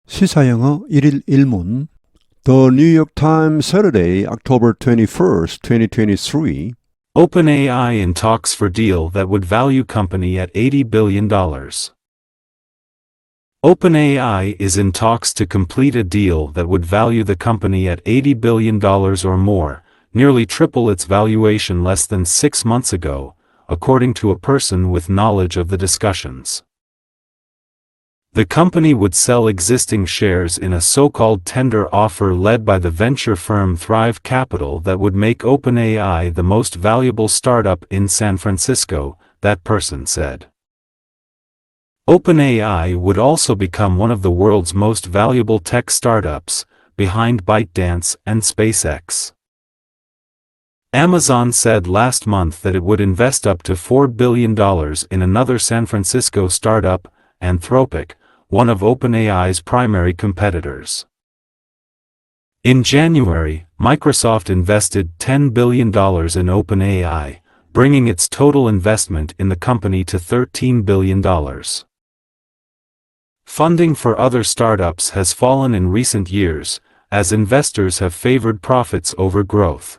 시사영어 1일 1문 The New York Times Saturday, October 21st, 2023 OpenAI in talks for deal that would value company at $80 billion. OpenAI is in talks to complete a deal that would value the company at $80 billion or more, nearly triple its valuation less than 6 months ago, according to a person with knowledge of the discussions. The company would sell existing shares in a so-called tender offer led by the venture firm Thrive Capital that would make OpenAI the most valuable startup in San Francisco, that person said. OpenAI would also become one of the world's most valuable tech startups, behind ByteDance and SpaceX. Amazon said last month that it would invest up to $4 billion in another San Francisco startup, Anthropic, one of OpenAI's primary competitors. In January, Microsoft invested $10 billion in OpenAI, bringing its total investment in the company to $13 billion. Funding for other startups has fallen in recent years, as investors have favored profits over growth.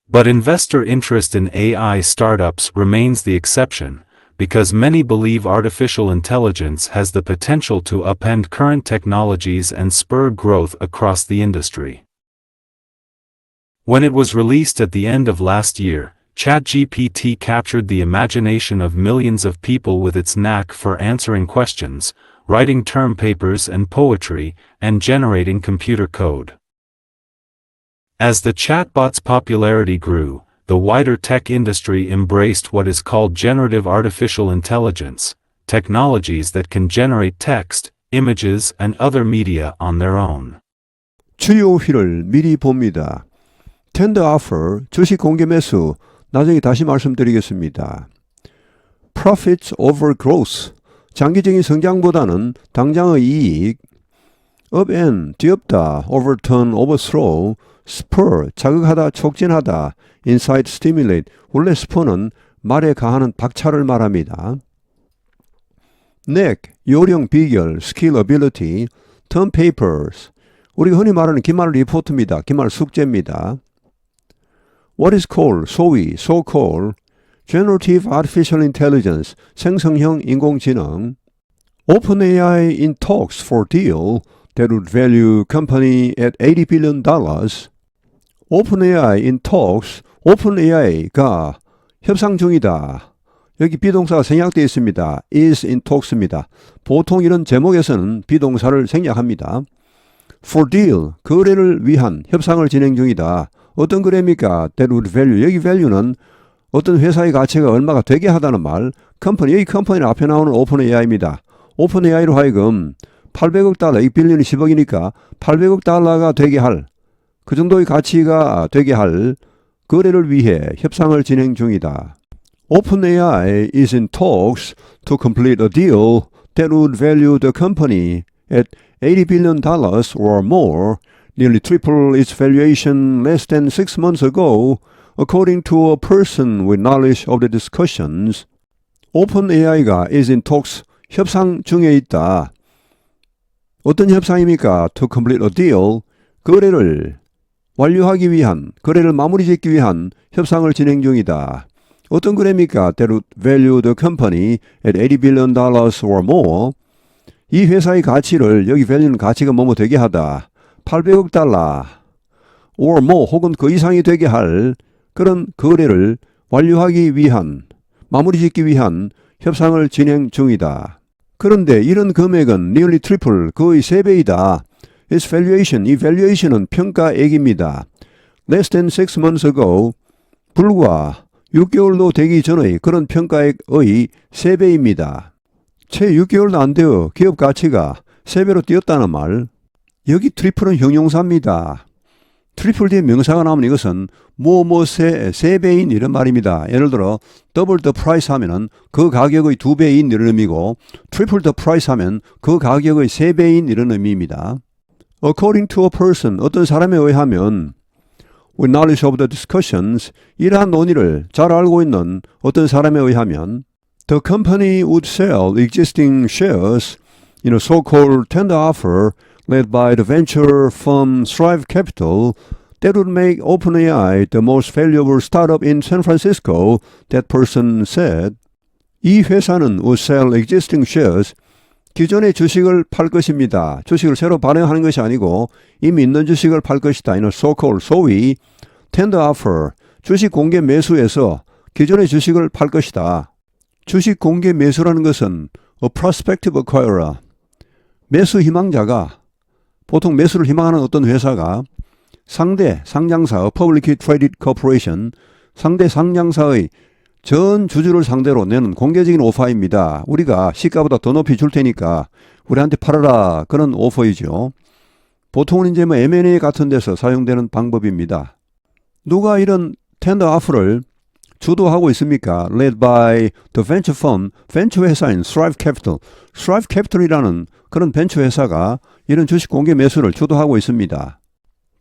But investor interest in AI startups remains the exception, because many believe artificial intelligence has the potential to upend current technologies and spur growth across the industry. When it was released at the end of last year, ChatGPT captured the imagination of millions of people with its knack for answering questions, writing term papers and poetry, and generating computer code. As the chatbot's popularity grew, the wider tech industry embraced what is called generative artificial intelligence, technologies that can generate text, images, and other media on their own. 주요 휘를 미리 봅니다. Tender offer, 주식 공개 매수, 나중에 다시 말씀드리겠습니다. Profits over growth, 장기적인 성장보다는 당장의 이익. upend, 뒤엎다, overturn, overthrow, spur, 자극하다, 촉진하다, incite, stimulate, 원래 spur는 말에 가하는 박차를 말합니다. neck, 요령, 비결, skill, ability, term papers, 우리가 흔히 말하는 기말 리포트입니다. 기말 숙제입니다. what is called, 소위, so-called, generative artificial intelligence, 생성형 인공지능, OpenAI in talks for deal that would value company at $80 billion. OpenAI in talks, OpenAI가 협상 중이다. 여기 비동사가 생략되어 있습니다. is in talks입니다. 보통 이런 제목에서는 비동사를 생략합니다. for deal, 거래를 위한 협상을 진행 중이다. 어떤 거래입니까? that would value, 여기 value는 어떤 회사의 가치가 얼마가 되게 하다는 말, 컴퍼니, 여기 컴퍼니는 앞에 나오는 OpenAI입니다. OpenAI로 하여금 800억 달러, 이 빌리언이 10억이니까 800억 달러가 되게 할, 그 정도의 가치가 되게 할 거래를 위해 협상을 진행 중이다. OpenAI is in talks to complete a deal that would value the company at $80 billion or more, nearly triple its valuation less than 6 months ago, according to a person with knowledge of the discussions. OpenAI가 is in talks, 협상 중에 있다. 어떤 협상입니까? To complete a deal, 거래를 완료하기 위한, 거래를 마무리 짓기 위한 협상을 진행 중이다. 어떤 거래입니까? That would value the company at $80 billion or more. 이 회사의 가치를, 여기 value는 가치가 뭐뭐 되게 하다. 800억 달러 or more, 혹은 그 이상이 되게 할 그런 거래를 완료하기 위한, 마무리 짓기 위한 협상을 진행 중이다. 그런데 이런 금액은 nearly triple, 거의 3배이다. Its valuation, 이 valuation은 평가액입니다. Less than 6 months ago, 불과 6개월도 되기 전의 그런 평가액의 3배입니다. 채 6개월도 안 되어 기업 가치가 3배로 뛰었다는 말. 여기 트리플은 형용사입니다. 트리플 뒤에 명사가 나오면 이것은 세 배인 이런 말입니다. 예를 들어 double the price 하면은 그 가격의 2배인 이런 의미고 triple the price 하면 그 가격의 3배인 이런 의미입니다. According to a person, 어떤 사람에 의하면 with knowledge of the discussions, 이러한 논의를 잘 알고 있는 어떤 사람에 의하면 the company would sell existing shares in a so-called tender offer led by the venture firm Strive Capital that would make OpenAI the most valuable startup in San Francisco, that person said. 이 회사는 would sell existing shares, 기존의 주식을 팔 것입니다. 주식을 새로 발행하는 것이 아니고 이미 있는 주식을 팔 것이다. in a so-called 소위 tender offer, 주식 공개 매수에서 기존의 주식을 팔 것이다. 주식 공개 매수라는 것은 a prospective acquirer, 매수 희망자가, 보통 매수를 희망하는 어떤 회사가 상대 상장사, publicly traded corporation, 상대 상장사의 전 주주를 상대로 내는 공개적인 오퍼입니다. 우리가 시가보다 더 높이 줄 테니까 우리한테 팔아라, 그런 오퍼이죠. 보통은 이제 M&A 같은 데서 사용되는 방법입니다. 누가 이런 텐더 오퍼를 주도하고 있습니까? Led by the venture firm, 벤처 회사인 Strive Capital. Strive Capital이라는 그런 벤처 회사가 이런 주식 공개 매수를 주도하고 있습니다.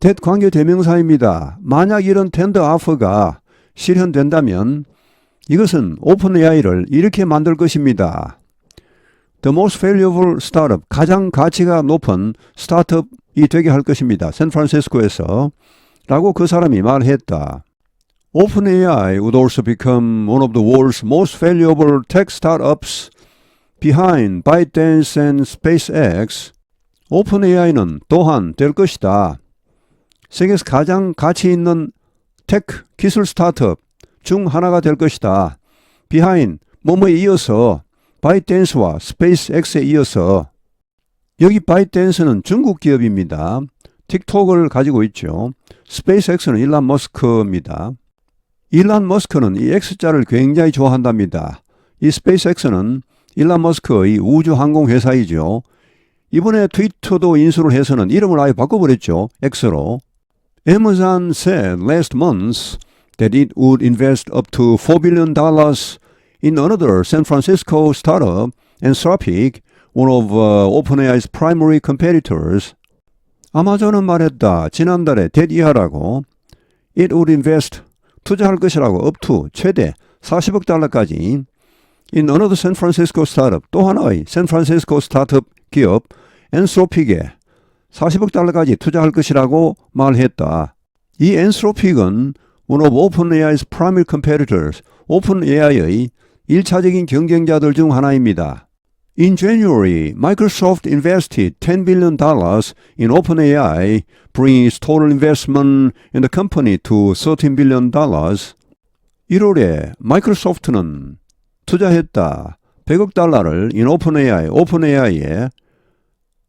that 관계 대명사입니다. 만약 이런 텐더 오퍼가 실현된다면 이것은 오픈AI를 이렇게 만들 것입니다. The most valuable startup, 가장 가치가 높은 스타트업이 되게 할 것입니다. 샌프란시스코에서 라고 그 사람이 말했다. OpenAI would also become one of the world's most valuable tech startups behind ByteDance and SpaceX. OpenAI는 또한 될 것이다. 세계에서 가장 가치 있는 테크 기술 스타트업 중 하나가 될 것이다. behind 뭐뭐에 이어서 ByteDance와 SpaceX에 이어서. 여기 ByteDance는 중국 기업입니다. 틱톡을 가지고 있죠. SpaceX는 일론 머스크입니다. 일론 머스크는 이 X자를 굉장히 좋아한답니다. 이 SpaceX는 일론 머스크의 우주항공 회사이죠. 이번에 트위터도 인수를 해서는 이름을 아예 바꿔버렸죠. X로. Amazon said last month that it would invest up to $4 billion in another San Francisco startup, Anthropic, one of OpenAI's primary competitors. 아마존은 말했다. 지난달에 that year라고 it would invest, 투자할 것이라고 up to, 최대 $40억 달러까지 in another San Francisco startup, 또 하나의 샌프란시스코 스타트업 기업 Anthropic에 $40억 달러까지 투자할 것이라고 말했다. 이 Anthropic은 one of OpenAI's primary competitors, OpenAI의 1차적인 경쟁자들 중 하나입니다. In January, Microsoft invested $10 billion in OpenAI, bringing its total investment in the company to $13 billion. 1월에 마이크로소프트는 투자했다. 100억 달러를 in OpenAI에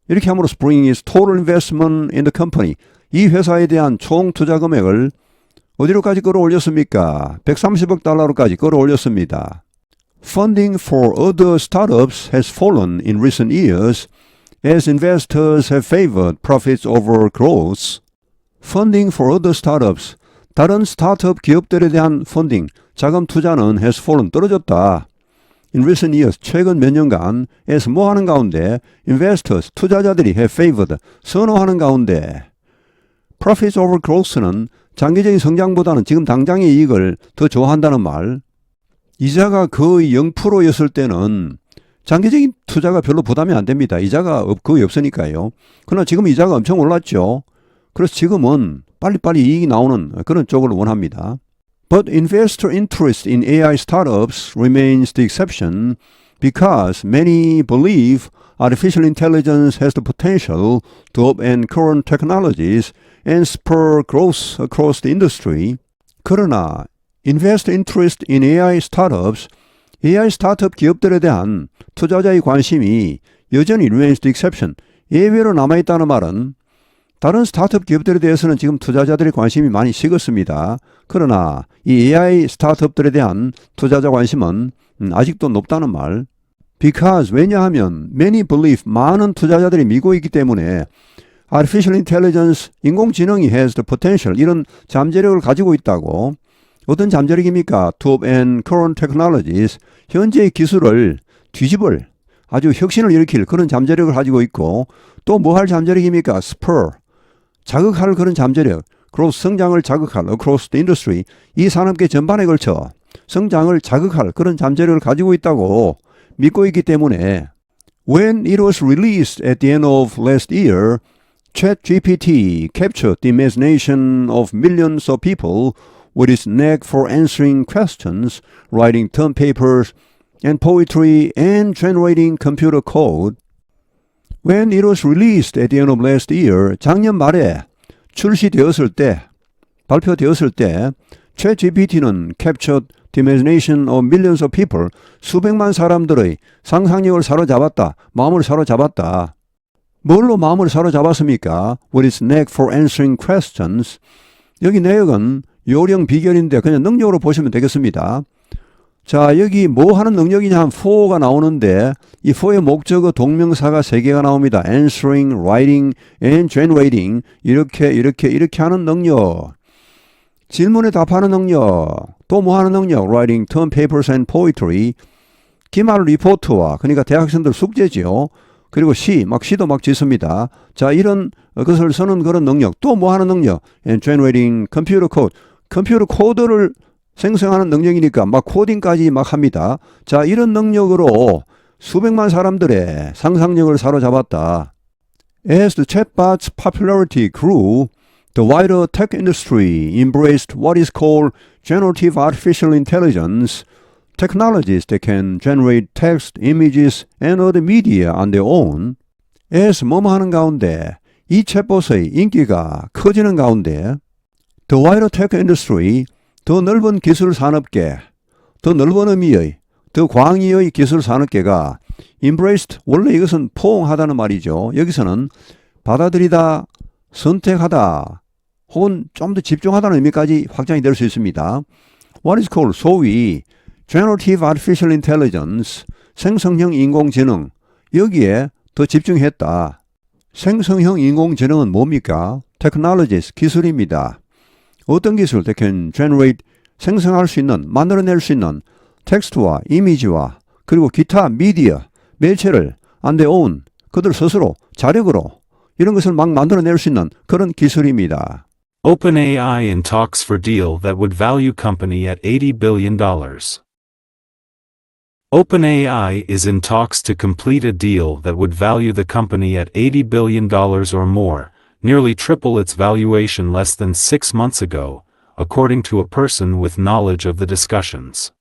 이렇게 함으로써 bringing its total investment in the company, 이 회사에 대한 총 투자 금액을 어디로까지 끌어올렸습니까? 130억 달러로까지 끌어올렸습니다. Funding for other startups has fallen in recent years as investors have favored profits over growth. Funding for other startups, 다른 스타트업 기업들에 대한 펀딩, 자금 투자는 has fallen, 떨어졌다. In recent years, 최근 몇 년간 as 뭐 하는 가운데 investors, 투자자들이 have favored, 선호하는 가운데 profits over growth는 장기적인 성장보다는 지금 당장의 이익을 더 좋아한다는 말. 이자가 거의 0%였을 때는 장기적인 투자가 별로 부담이 안 됩니다. 이자가 거의 없으니까요. 그러나 지금 이자가 엄청 올랐죠. 그래서 지금은 빨리빨리 이익이 나오는 그런 쪽을 원합니다. But investor interest in AI startups remains the exception because many believe artificial intelligence has the potential to upend current technologies and spur growth across the industry. 그러나 investor interest in AI startups, AI 스타트업 기업들에 대한 투자자의 관심이 여전히 remains the exception, 예외로 남아있다는 말은 다른 스타트업 기업들에 대해서는 지금 투자자들의 관심이 많이 식었습니다. 그러나 이 AI 스타트업들에 대한 투자자 관심은 아직도 높다는 말. Because, 왜냐하면 many believe, 많은 투자자들이 믿고 있기 때문에 artificial intelligence, 인공지능이 has the potential, 이런 잠재력을 가지고 있다고. 어떤 잠재력입니까? To upend current technologies, 현재의 기술을 뒤집을, 아주 혁신을 일으킬 그런 잠재력을 가지고 있고, 또 뭐 할 잠재력입니까? Spur, 자극할 그런 잠재력, growth, 성장을 자극할, across the industry, 이 산업계 전반에 걸쳐 성장을 자극할 그런 잠재력을 가지고 있다고 믿고 있기 때문에 When it was released at the end of last year, ChatGPT captured the imagination of millions of people with its knack for answering questions, writing term papers and poetry, and generating computer code. When it was released at the end of last year, 작년 말에 출시되었을 때, 발표되었을 때, ChatGPT는 captured the imagination of millions of people, 수백만 사람들의 상상력을 사로잡았다, 마음을 사로잡았다. 뭘로 마음을 사로잡았습니까? With its knack for answering questions. 여기 내역은 요령 비결인데 그냥 능력으로 보시면 되겠습니다. 자, 여기 뭐 하는 능력이냐 한 for가 나오는데 이 for의 목적어 동명사가 3개가 나옵니다. answering, writing, and generating. 이렇게 하는 능력. 질문에 답하는 능력. 또 뭐 하는 능력? writing, term papers and poetry. 기말 리포트와 그러니까 대학생들 숙제지요. 그리고 시도 막 짓습니다. 자, 이런 것을 쓰는 그런 능력. 또 뭐 하는 능력? and generating computer code. 컴퓨터 코드를 생성하는 능력이니까 막 코딩까지 막 합니다. 자, 이런 능력으로 수백만 사람들의 상상력을 사로잡았다. As the chatbot's popularity grew, the wider tech industry embraced what is called generative artificial intelligence, technologies that can generate text, images, and other media on their own. as 뭐뭐 하는 가운데 이 챗봇의 인기가 커지는 가운데 The wider tech industry, 더 넓은 기술 산업계, 더 넓은 의미의, 더 광의의 기술 산업계가 embraced, 원래 이것은 포옹하다는 말이죠. 여기서는 받아들이다, 선택하다, 혹은 좀 더 집중하다는 의미까지 확장이 될 수 있습니다. What is called 소위 generative artificial intelligence, 생성형 인공지능, 여기에 더 집중했다. 생성형 인공지능은 뭡니까? technologies, 기술입니다. 어떤 기술? They can generate, 생성할 수 있는, 만들어낼 수 있는 텍스트와 이미지와 그리고 기타 미디어, 매체를 on their own, 그들 스스로 자력으로 이런 것을 막 만들어낼 수 있는 그런 기술입니다. OpenAI in talks for deal that would value company at $80 billion. OpenAI is in talks to complete a deal that would value the company at $80 billion or more, nearly triple its valuation less than 6 months ago, according to a person with knowledge of the discussions.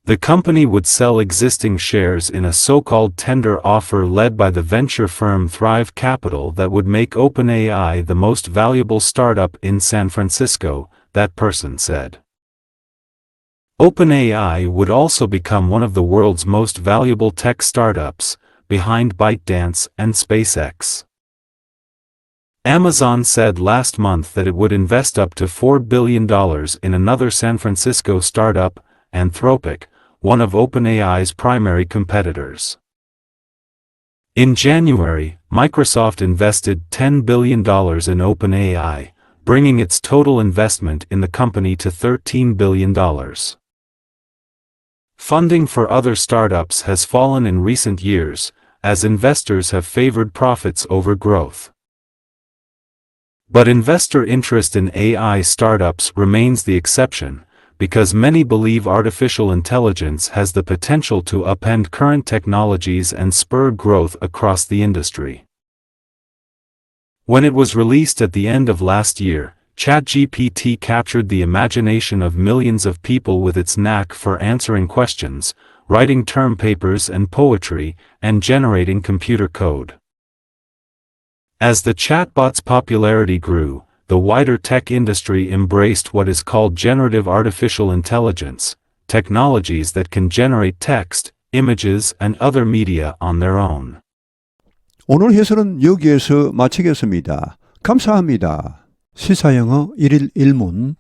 The company would sell existing shares in a so-called tender offer led by the venture firm Thrive Capital that would make OpenAI the most valuable startup in San Francisco, that person said. OpenAI would also become one of the world's most valuable tech startups, behind ByteDance and SpaceX. Amazon said last month that it would invest up to $4 billion in another San Francisco startup, Anthropic, one of OpenAI's primary competitors. In January, Microsoft invested $10 billion in OpenAI, bringing its total investment in the company to $13 billion. Funding for other startups has fallen in recent years, as investors have favored profits over growth. But investor interest in AI startups remains the exception, because many believe artificial intelligence has the potential to upend current technologies and spur growth across the industry. When it was released at the end of last year, ChatGPT captured the imagination of millions of people with its knack for answering questions, writing term papers and poetry, and generating computer code. As the chatbot's popularity grew, the wider tech industry embraced what is called generative artificial intelligence, technologies that can generate text, images, and other media on their own. 오늘 해설은 여기에서 마치겠습니다. 감사합니다. 시사영어 1일 1문